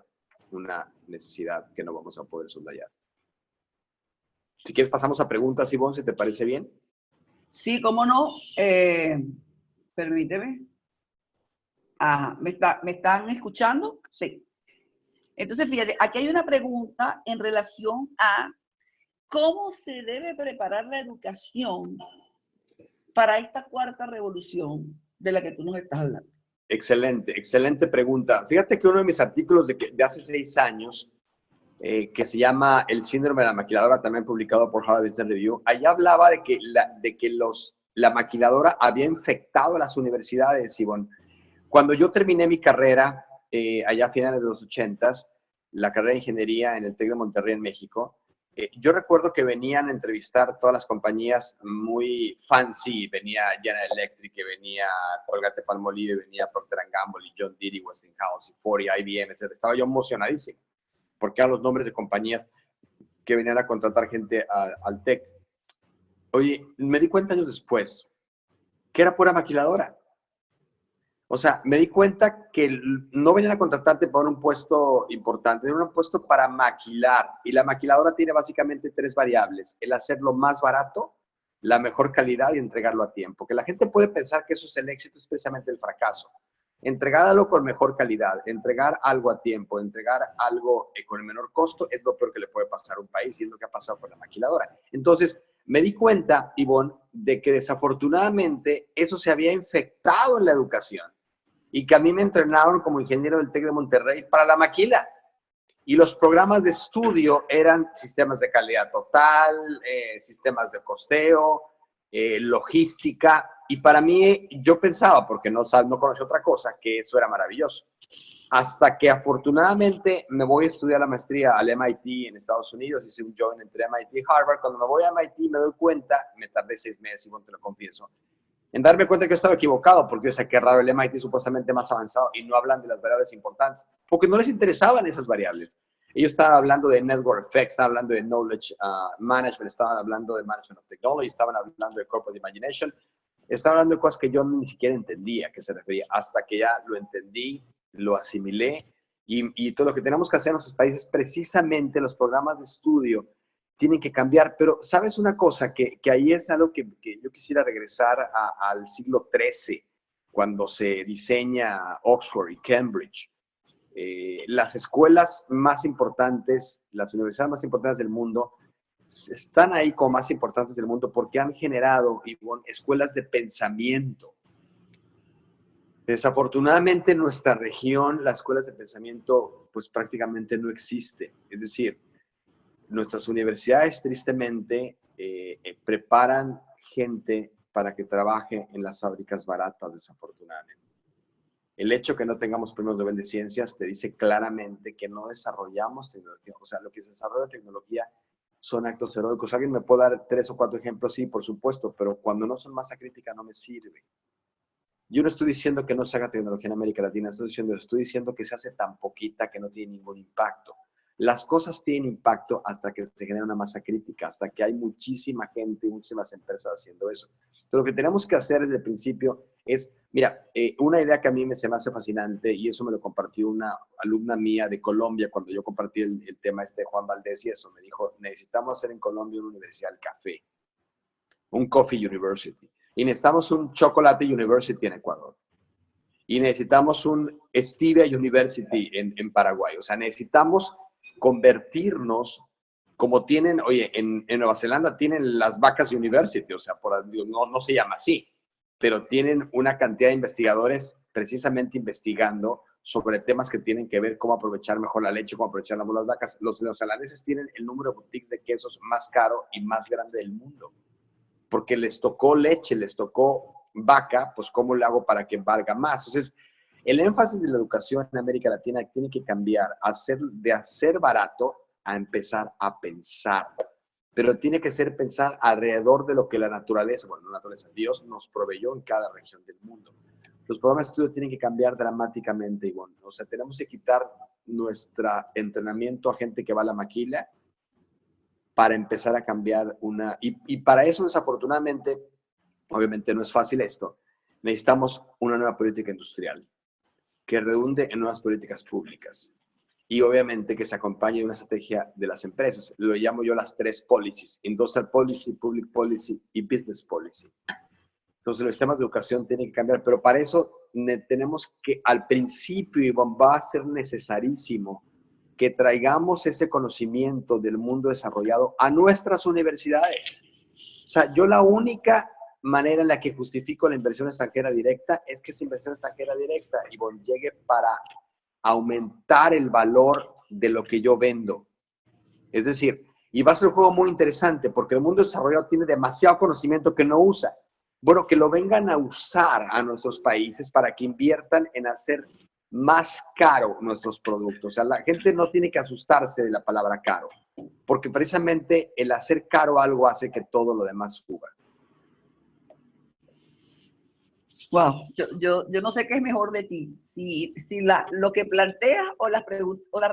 una necesidad que no vamos a poder soslayar. Si quieres, pasamos a preguntas, Ivonne, si te parece bien. Sí, cómo no. Permíteme. Ajá, ¿me están escuchando? Sí. Entonces, fíjate, aquí hay una pregunta en relación a cómo se debe preparar la educación para esta cuarta revolución de la que tú nos estás hablando. Excelente, excelente pregunta. Fíjate que uno de mis artículos de hace 6 años, que se llama El síndrome de la maquiladora, también publicado por Harvard Business Review, allá hablaba de que la maquiladora había infectado las universidades, Ivonne. Cuando yo terminé mi carrera, allá a finales de los 80s, la carrera de ingeniería en el TEC de Monterrey, en México, yo recuerdo que venían a entrevistar todas las compañías muy fancy. Venía General Electric, venía Colgate-Palmolive, venía Procter & Gamble, y John Deere, Westinghouse, y Ford, y IBM, etc. Estaba yo emocionadísimo, porque eran los nombres de compañías que venían a contratar gente al TEC. Oye, me di cuenta años después que era pura maquiladora. O sea, me di cuenta que no venían a contratarte por un puesto importante, era un puesto para maquilar. Y la maquiladora tiene básicamente 3 variables: el hacerlo más barato, la mejor calidad y entregarlo a tiempo. Que la gente puede pensar que eso es el éxito, es precisamente el fracaso. Entregar algo con mejor calidad, entregar algo a tiempo, entregar algo con el menor costo es lo peor que le puede pasar a un país, y es lo que ha pasado con la maquiladora. Entonces, me di cuenta, Ivonne, de que desafortunadamente eso se había infectado en la educación. Y que a mí me entrenaron como ingeniero del TEC de Monterrey para la maquila. Y los programas de estudio eran sistemas de calidad total, sistemas de costeo, logística. Y para mí, yo pensaba, porque no conocía otra cosa, que eso era maravilloso. Hasta que afortunadamente me voy a estudiar la maestría al MIT en Estados Unidos, hice un join entre MIT y Harvard. Cuando me voy a MIT me doy cuenta, me tardé 6 meses, y bueno, te lo confieso, en darme cuenta que yo estaba equivocado, porque yo sé que raro, el MIT supuestamente más avanzado y no hablan de las variables importantes, porque no les interesaban esas variables. Ellos estaban hablando de network effects, estaban hablando de knowledge management, estaban hablando de management of technology, estaban hablando de corporate imagination, estaban hablando de cosas que yo ni siquiera entendía a qué se refería, hasta que ya lo entendí, lo asimilé, y todo lo que tenemos que hacer en nuestros países, precisamente los programas de estudio, tienen que cambiar. Pero, ¿sabes una cosa? Que ahí es algo que yo quisiera regresar al siglo XIII, cuando se diseña Oxford y Cambridge. las escuelas más importantes, las universidades más importantes del mundo, están ahí como más importantes del mundo porque han generado, Ivonne, escuelas de pensamiento. Desafortunadamente en nuestra región las escuelas de pensamiento pues prácticamente no existen. Es decir, nuestras universidades tristemente preparan gente para que trabaje en las fábricas baratas, desafortunadamente. El hecho que no tengamos premios Nobel de Ciencias te dice claramente que no desarrollamos tecnología. O sea, lo que se desarrolla tecnología son actos heroicos. ¿Alguien me puede dar 3 o 4 ejemplos? Sí, por supuesto, pero cuando no son masa crítica no me sirve. Yo no estoy diciendo que no se haga tecnología en América Latina, estoy diciendo que se hace tan poquita que no tiene ningún impacto. Las cosas tienen impacto hasta que se genera una masa crítica, hasta que hay muchísima gente, muchísimas empresas haciendo eso. Entonces, lo que tenemos que hacer desde el principio es, mira, una idea que a mí se me hace fascinante, y eso me lo compartió una alumna mía de Colombia cuando yo compartí el tema de Juan Valdés y eso, me dijo, necesitamos hacer en Colombia una universidad del café, un Coffee University, y necesitamos un Chocolate University en Ecuador, y necesitamos un Stevia University en Paraguay. O sea, necesitamos convertirnos como tienen, oye, en Nueva Zelanda tienen las Vacas University, o sea, no se llama así, pero tienen una cantidad de investigadores precisamente investigando sobre temas que tienen que ver cómo aprovechar mejor la leche, cómo aprovechar las vacas. Los neozelandeses tienen el número de boutiques de quesos más caro y más grande del mundo, porque les tocó leche, les tocó vaca, pues ¿cómo le hago para que valga más? Entonces, el énfasis de la educación en América Latina tiene que cambiar de hacer barato a empezar a pensar. Pero tiene que ser pensar alrededor de lo que la naturaleza, bueno, la naturaleza, Dios nos proveyó en cada región del mundo. Los programas de estudio tienen que cambiar dramáticamente, Ivonne. O sea, tenemos que quitar nuestro entrenamiento a gente que va a la maquila para empezar a cambiar una... Y para eso, desafortunadamente, obviamente no es fácil esto, necesitamos una nueva política industrial que redunde en nuevas políticas públicas y obviamente que se acompañe de una estrategia de las empresas. Lo llamo yo las 3 policies: Industrial Policy, Public Policy y Business Policy. Entonces los sistemas de educación tienen que cambiar, pero para eso tenemos que, al principio, Ivonne, va a ser necesarísimo que traigamos ese conocimiento del mundo desarrollado a nuestras universidades. O sea, yo la única manera en la que justifico la inversión extranjera directa es que esa inversión extranjera directa, Ivonne, llegue para aumentar el valor de lo que yo vendo. Es decir, y va a ser un juego muy interesante porque el mundo desarrollado tiene demasiado conocimiento que no usa. Bueno, que lo vengan a usar a nuestros países para que inviertan en hacer más caro nuestros productos. O sea, la gente no tiene que asustarse de la palabra caro, porque precisamente el hacer caro algo hace que todo lo demás suba. Wow, yo no sé qué es mejor de ti, si lo que planteas o las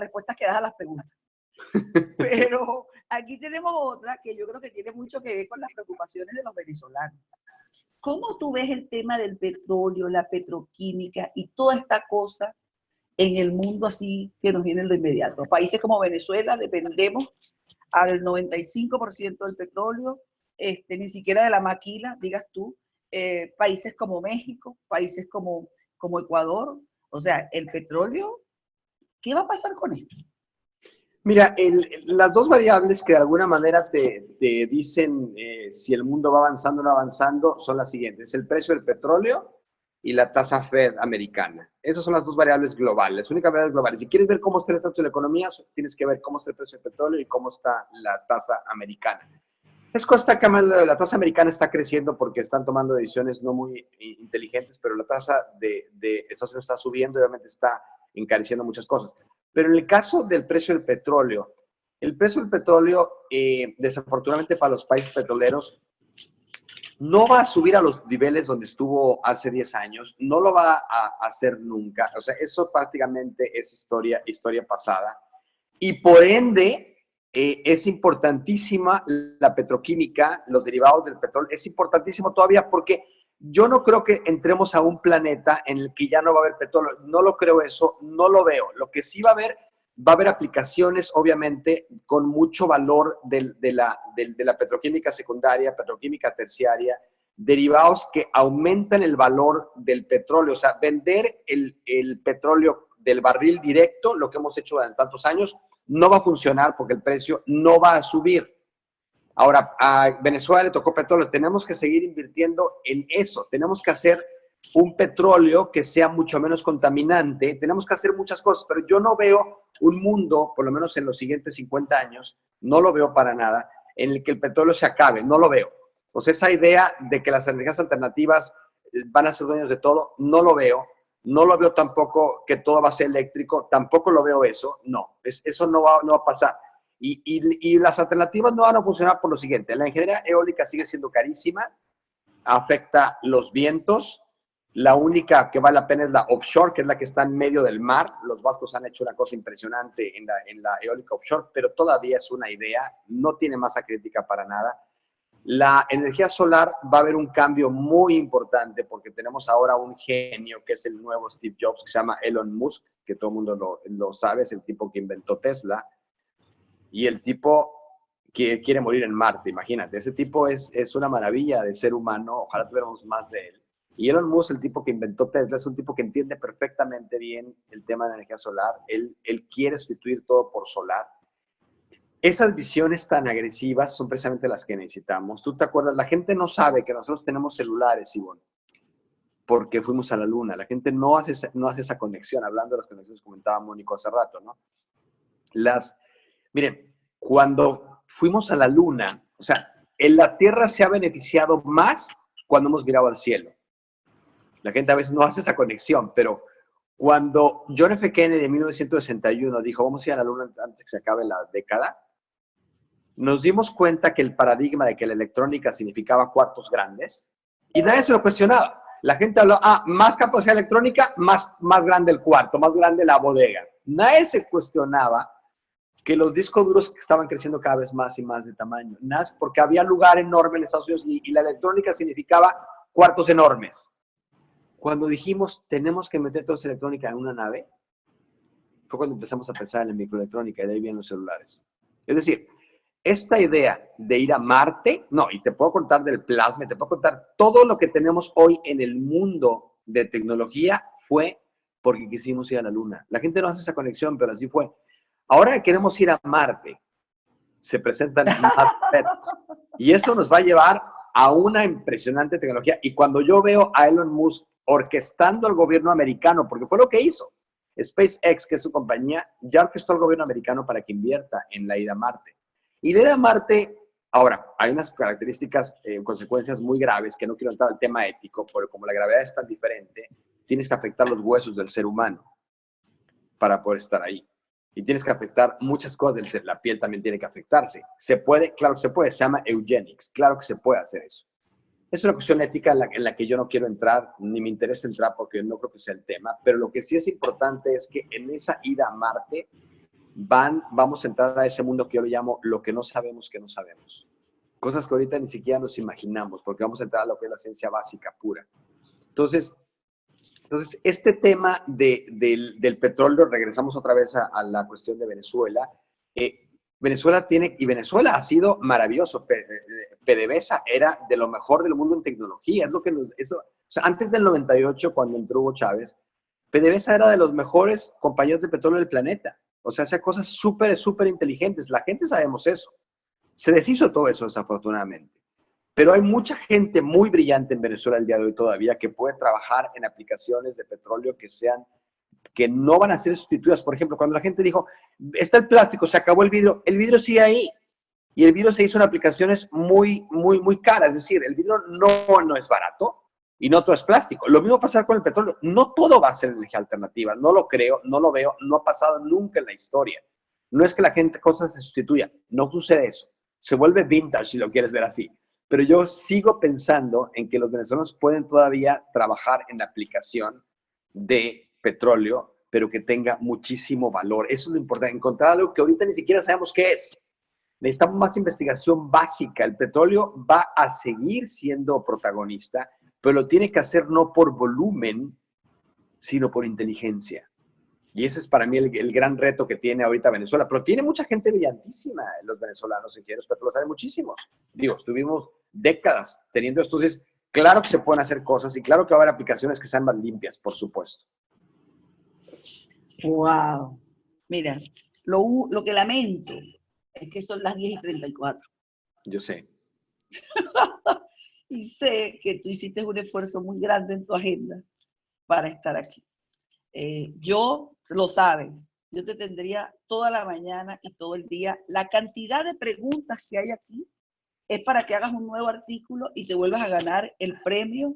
respuestas que das a las preguntas. Pero aquí tenemos otra que yo creo que tiene mucho que ver con las preocupaciones de los venezolanos. ¿Cómo tú ves el tema del petróleo, la petroquímica y toda esta cosa en el mundo así que nos viene en lo inmediato? Países como Venezuela dependemos al 95% del petróleo, ni siquiera de la maquila, digas tú. Países como México, países como Ecuador. O sea, el petróleo, ¿qué va a pasar con esto? Mira, las 2 variables que de alguna manera te dicen si el mundo va avanzando o no avanzando son las siguientes: el precio del petróleo y la tasa Fed americana. Esas son las 2 variables globales, las únicas variables globales. Si quieres ver cómo está el estatus de la economía, tienes que ver cómo está el precio del petróleo y cómo está la tasa americana. Es cosa que la tasa americana está creciendo porque están tomando decisiones no muy inteligentes, pero la tasa de Estados Unidos está subiendo y obviamente está encareciendo muchas cosas. Pero en el caso del precio del petróleo, desafortunadamente para los países petroleros, no va a subir a los niveles donde estuvo hace 10 años, no lo va a hacer nunca. O sea, eso prácticamente es historia pasada. Y por ende, es importantísima la petroquímica, los derivados del petróleo, es importantísimo todavía porque yo no creo que entremos a un planeta en el que ya no va a haber petróleo. No lo creo eso, no lo veo. Lo que sí va a haber aplicaciones, obviamente, con mucho valor de la petroquímica secundaria, petroquímica terciaria, derivados que aumentan el valor del petróleo. O sea, vender el petróleo del barril directo, lo que hemos hecho durante tantos años, no va a funcionar porque el precio no va a subir. Ahora, a Venezuela le tocó petróleo, tenemos que seguir invirtiendo en eso, tenemos que hacer un petróleo que sea mucho menos contaminante, tenemos que hacer muchas cosas, pero yo no veo un mundo, por lo menos en los siguientes 50 años, no lo veo para nada, en el que el petróleo se acabe, no lo veo. O sea, esa idea de que las energías alternativas van a ser dueños de todo, no lo veo. No lo veo tampoco que todo va a ser eléctrico, tampoco lo veo eso, no, eso no va a pasar. Y las alternativas no van a funcionar por lo siguiente, la ingeniería eólica sigue siendo carísima, afecta los vientos, la única que vale la pena es la offshore, que es la que está en medio del mar. Los vascos han hecho una cosa impresionante en la eólica offshore, pero todavía es una idea, no tiene masa crítica para nada. La energía solar va a haber un cambio muy importante porque tenemos ahora un genio que es el nuevo Steve Jobs, que se llama Elon Musk, que todo el mundo lo sabe, es el tipo que inventó Tesla, y el tipo que quiere morir en Marte, imagínate. Ese tipo es una maravilla de ser humano, ojalá tuviéramos más de él. Y Elon Musk, el tipo que inventó Tesla, es un tipo que entiende perfectamente bien el tema de la energía solar. Él quiere sustituir todo por solar. Esas visiones tan agresivas son precisamente las que necesitamos. ¿Tú te acuerdas? La gente no sabe que nosotros tenemos celulares, Ivonne, porque fuimos a la luna. La gente no hace esa conexión, hablando de las conexiones que comentaba Mónico hace rato, ¿no? Miren, cuando fuimos a la luna, o sea, en la Tierra se ha beneficiado más cuando hemos mirado al cielo. La gente a veces no hace esa conexión, pero cuando John F. Kennedy en 1961 dijo, vamos a ir a la luna antes que se acabe la década, nos dimos cuenta que el paradigma de que la electrónica significaba cuartos grandes, y nadie se lo cuestionaba. La gente habló, más capacidad electrónica, más grande el cuarto, más grande la bodega. Nadie se cuestionaba que los discos duros estaban creciendo cada vez más y más de tamaño. Nada, porque había lugar enorme en Estados Unidos y la electrónica significaba cuartos enormes. Cuando dijimos, tenemos que meter toda esa electrónica en una nave, fue cuando empezamos a pensar en la microelectrónica y de ahí vienen los celulares. Es decir, esta idea de ir a Marte, no, y te puedo contar del plasma, te puedo contar todo lo que tenemos hoy en el mundo de tecnología fue porque quisimos ir a la Luna. La gente no hace esa conexión, pero así fue. Ahora que queremos ir a Marte, se presentan más retos. Y eso nos va a llevar a una impresionante tecnología. Y cuando yo veo a Elon Musk orquestando al gobierno americano, porque fue lo que hizo, SpaceX, que es su compañía, ya orquestó al gobierno americano para que invierta en la ida a Marte. Y la ida a Marte, ahora, hay unas características, consecuencias muy graves, que no quiero entrar al tema ético, pero como la gravedad es tan diferente, tienes que afectar los huesos del ser humano para poder estar ahí. Y tienes que afectar muchas cosas, la piel también tiene que afectarse. Se puede, claro que se puede, se llama eugenics, claro que se puede hacer eso. Es una cuestión ética en la que yo no quiero entrar, ni me interesa entrar porque no creo que sea el tema, pero lo que sí es importante es que en esa ida a Marte vamos a entrar a ese mundo que yo le llamo lo que no sabemos que no sabemos. Cosas que ahorita ni siquiera nos imaginamos, porque vamos a entrar a lo que es la ciencia básica pura. Entonces este tema del petróleo, regresamos otra vez a la cuestión de Venezuela. Venezuela ha sido maravilloso. PDVSA era de lo mejor del mundo en tecnología. O sea, antes del 98, cuando entró Hugo Chávez, PDVSA era de los mejores compañías de petróleo del planeta. O sea, hacía cosas súper inteligentes. La gente sabemos eso. Se deshizo todo eso, desafortunadamente. Pero hay mucha gente muy brillante en Venezuela el día de hoy todavía que puede trabajar en aplicaciones de petróleo que no van a ser sustituidas. Por ejemplo, cuando la gente dijo, está el plástico, se acabó el vidrio sigue ahí. Y el vidrio se hizo en aplicaciones muy caras. Es decir, el vidrio no es barato y no todo es plástico. Lo mismo va a pasar con el petróleo. No todo va a ser energía alternativa. No lo creo, no lo veo, no ha pasado nunca en la historia. No es que la gente, cosas se sustituyan. No sucede eso. Se vuelve vintage si lo quieres ver así. Pero yo sigo pensando en que los venezolanos pueden todavía trabajar en la aplicación de petróleo, pero que tenga muchísimo valor. Eso es lo importante, encontrar algo que ahorita ni siquiera sabemos qué es. Necesitamos más investigación básica. El petróleo va a seguir siendo protagonista, pero lo tiene que hacer no por volumen, sino por inteligencia. Y ese es para mí el gran reto que tiene ahorita Venezuela. Pero tiene mucha gente brillantísima, los venezolanos ingenieros petroleros, hay muchísimos. Digo, estuvimos décadas teniendo esto. Entonces, claro que se pueden hacer cosas y claro que va a haber aplicaciones que sean más limpias, por supuesto. Wow. Mira, lo que lamento es que son las 10:34. Yo sé. Y sé que tú hiciste un esfuerzo muy grande en tu agenda para estar aquí. Yo, lo sabes, yo te tendría toda la mañana y todo el día. La cantidad de preguntas que hay aquí es para que hagas un nuevo artículo y te vuelvas a ganar el premio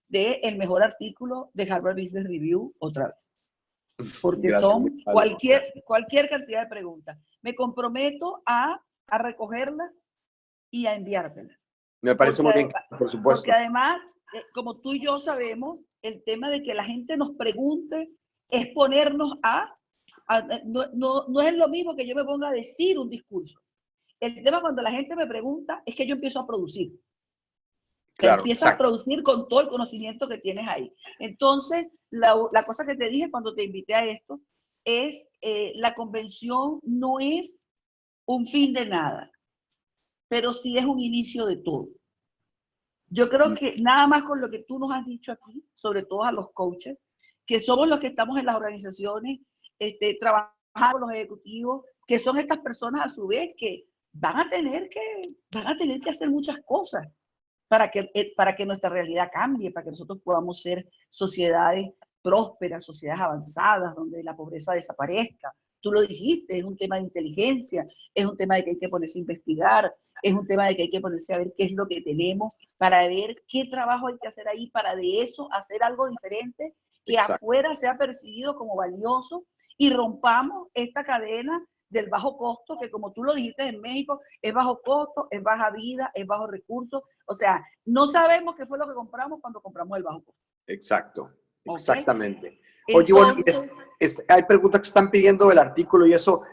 de el mejor artículo de Harvard Business Review otra vez. Porque Gracias, son vale. cualquier cantidad de preguntas. Me comprometo a recogerlas y a enviártelas. Me parece muy bien, por supuesto. Porque además, como tú y yo sabemos, el tema de que la gente nos pregunte es ponernos no es lo mismo que yo me ponga a decir un discurso. El tema cuando la gente me pregunta es que yo empiezo a producir. Claro, Empiezas a producir con todo el conocimiento que tienes ahí. Entonces, la cosa que te dije cuando te invité a esto es, la convención no es un fin de nada, pero sí es un inicio de todo. Yo creo que nada más con lo que tú nos has dicho aquí, sobre todo a los coaches, que somos los que estamos en las organizaciones, trabajando con los ejecutivos, que son estas personas a su vez que van a tener que hacer muchas cosas para que nuestra realidad cambie, para que nosotros podamos ser sociedades prósperas, sociedades avanzadas, donde la pobreza desaparezca. Tú lo dijiste, es un tema de inteligencia, es un tema de que hay que ponerse a investigar, es un tema de que hay que ponerse a ver qué es lo que tenemos, para ver qué trabajo hay que hacer ahí, para de eso hacer algo diferente, que afuera sea percibido como valioso y rompamos esta cadena del bajo costo, que como tú lo dijiste en México, es bajo costo, es baja vida, es bajo recursos. O sea, no sabemos qué fue lo que compramos cuando compramos el bajo costo. Exacto, exactamente. ¿Okay? Oye, entonces, bueno, hay preguntas que están pidiendo el artículo y eso,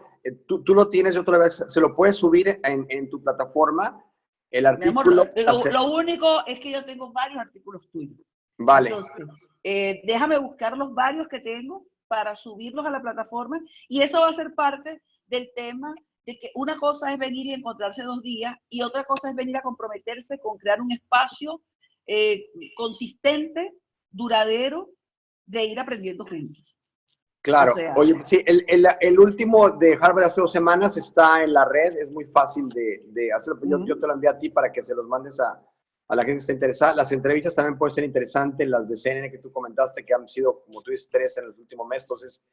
tú lo tienes otra vez, se lo puedes subir en tu plataforma, el artículo. Mi amor, lo único es que yo tengo varios artículos tuyos. Vale. Entonces, déjame buscar los varios que tengo para subirlos a la plataforma y eso va a ser parte del tema de que una cosa es venir y encontrarse 2 días y otra cosa es venir a comprometerse con crear un espacio consistente, duradero, de ir aprendiendo juntos. Claro. O sea, oye, sí, el último de Harvard hace 2 semanas está en la red, es muy fácil de hacerlo. Yo te lo envié a ti para que se los mandes a la gente que está interesada. Las entrevistas también pueden ser interesantes, las de CNN que tú comentaste, que han sido, como tú dices, 3 en el último mes, entonces,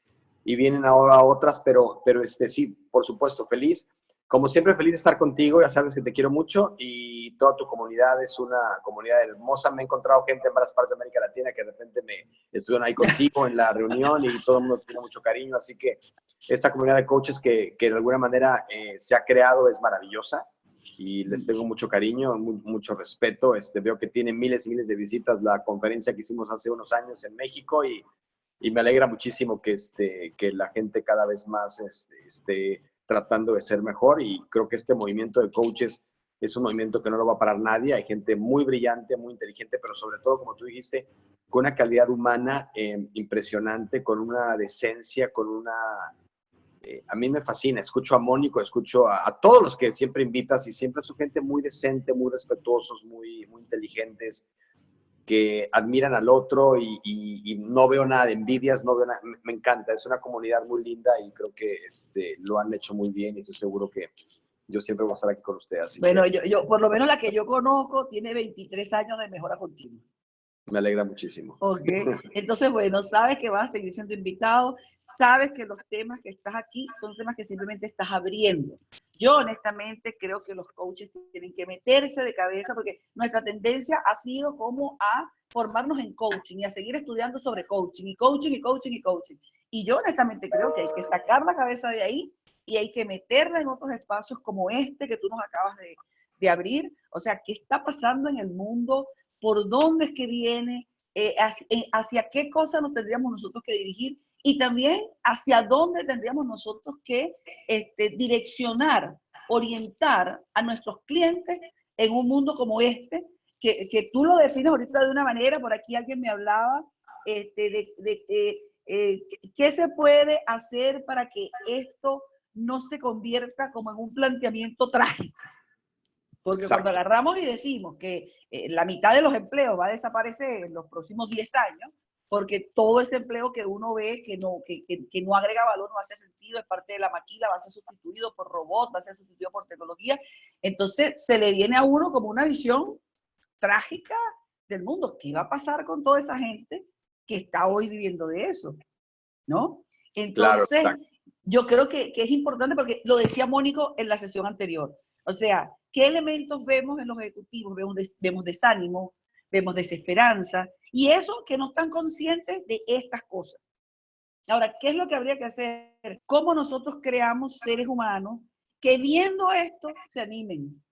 y vienen ahora otras, pero sí, por supuesto, feliz. Como siempre, feliz de estar contigo, ya sabes que te quiero mucho y toda tu comunidad es una comunidad hermosa. Me he encontrado gente en varias partes de América Latina que de repente me estuvieron ahí contigo en la reunión y todo el mundo tiene mucho cariño, así que esta comunidad de coaches que de alguna manera se ha creado es maravillosa y les tengo mucho cariño, mucho respeto. Veo que tiene miles y miles de visitas la conferencia que hicimos hace unos años en México y me alegra muchísimo que la gente cada vez más esté tratando de ser mejor y creo que este movimiento de coaches es un movimiento que no lo va a parar nadie. Hay gente muy brillante, muy inteligente, pero sobre todo, como tú dijiste, con una calidad humana impresionante, con una decencia, con una... a mí me fascina, escucho a Mónico, escucho a todos los que siempre invitas y siempre son gente muy decente, muy respetuosos, muy inteligentes, que admiran al otro y no veo nada de envidias, no veo nada, me encanta, es una comunidad muy linda y creo que lo han hecho muy bien y estoy seguro que yo siempre voy a estar aquí con ustedes. Bueno, yo por lo menos la que yo conozco tiene 23 años de mejora continua. Me alegra muchísimo. Ok, entonces bueno, sabes que vas a seguir siendo invitado, sabes que los temas que estás aquí son temas que simplemente estás abriendo. Yo honestamente creo que los coaches tienen que meterse de cabeza porque nuestra tendencia ha sido como a formarnos en coaching y a seguir estudiando sobre coaching y coaching y coaching y coaching. Y yo honestamente creo que hay que sacar la cabeza de ahí y hay que meterla en otros espacios como este que tú nos acabas de abrir. O sea, ¿qué está pasando en el mundo? ¿Por dónde es que viene? ¿Hacia qué cosa nos tendríamos nosotros que dirigir? Y también hacia dónde tendríamos nosotros que direccionar, orientar a nuestros clientes en un mundo como este, que tú lo defines ahorita de una manera. Por aquí alguien me hablaba qué se puede hacer para que esto no se convierta como en un planteamiento trágico. Porque Exacto. cuando agarramos y decimos que la mitad de los empleos va a desaparecer en los próximos 10 años, porque todo ese empleo que uno ve que no agrega valor, no hace sentido, es parte de la maquila, va a ser sustituido por robot, va a ser sustituido por tecnología. Entonces se le viene a uno como una visión trágica del mundo. ¿Qué va a pasar con toda esa gente que está hoy viviendo de eso? ¿No? Entonces, Claro, yo creo que es importante porque lo decía Mónico en la sesión anterior. O sea, ¿qué elementos vemos en los ejecutivos? Vemos desánimo, vemos desesperanza, y eso que no están conscientes de estas cosas. Ahora, ¿qué es lo que habría que hacer? ¿Cómo nosotros creamos seres humanos que viendo esto se animen?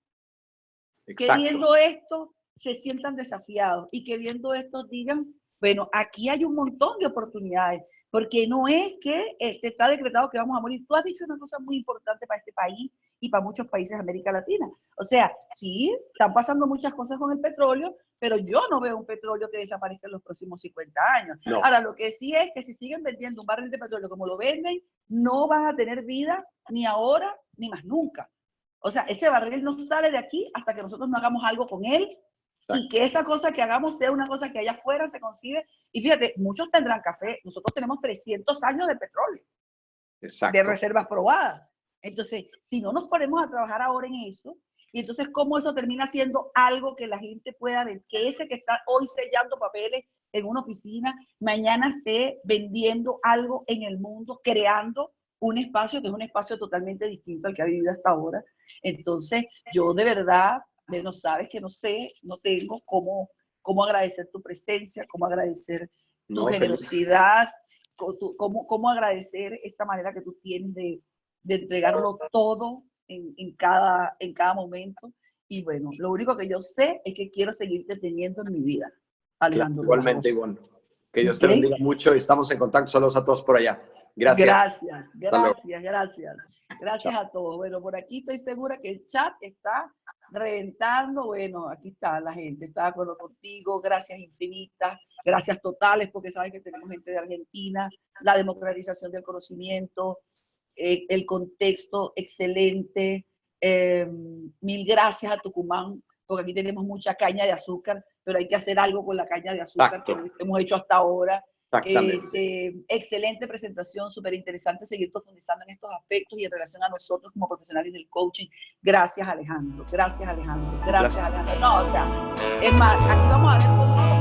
Que viendo esto se sientan desafiados y que viendo esto digan, bueno, aquí hay un montón de oportunidades, porque no es que está decretado que vamos a morir. Tú has dicho una cosa muy importante para este país y para muchos países de América Latina. O sea, sí, están pasando muchas cosas con el petróleo, pero yo no veo un petróleo que desaparezca en los próximos 50 años. No. Ahora, lo que sí es que si siguen vendiendo un barril de petróleo como lo venden, no van a tener vida ni ahora ni más nunca. O sea, ese barril no sale de aquí hasta que nosotros no hagamos algo con él. Y que esa cosa que hagamos sea una cosa que allá afuera se concibe. Y fíjate, muchos tendrán café. Nosotros tenemos 300 años de petróleo. Exacto. De reservas probadas. Entonces, si no nos ponemos a trabajar ahora en eso, y entonces cómo eso termina siendo algo que la gente pueda ver, que ese que está hoy sellando papeles en una oficina, mañana esté vendiendo algo en el mundo, creando un espacio que es un espacio totalmente distinto al que ha vivido hasta ahora. Entonces, yo de verdad, no sabes que no sé, no tengo cómo agradecer tu presencia, cómo agradecer tu generosidad, cómo agradecer esta manera que tú tienes de entregarlo todo en cada momento. Y bueno, lo único que yo sé es que quiero seguirte teniendo en mi vida, Alejandro. Igualmente, Ivonne. Que Dios te bendiga mucho y estamos en contacto. Saludos a todos por allá. Gracias. Gracias a todos. Bueno, por aquí estoy segura que el chat está reventando. Bueno, aquí está la gente, está de acuerdo contigo. Gracias infinitas, gracias totales, porque sabes que tenemos gente de Argentina, la democratización del conocimiento, el contexto excelente. Mil gracias a Tucumán, porque aquí tenemos mucha caña de azúcar, pero hay que hacer algo con la caña de azúcar que hemos hecho hasta ahora. Excelente presentación, súper interesante seguir profundizando en estos aspectos y en relación a nosotros como profesionales del coaching. Gracias, Alejandro. Gracias, Alejandro. Gracias, Alejandro. No, o sea, es más, aquí vamos a ver cómo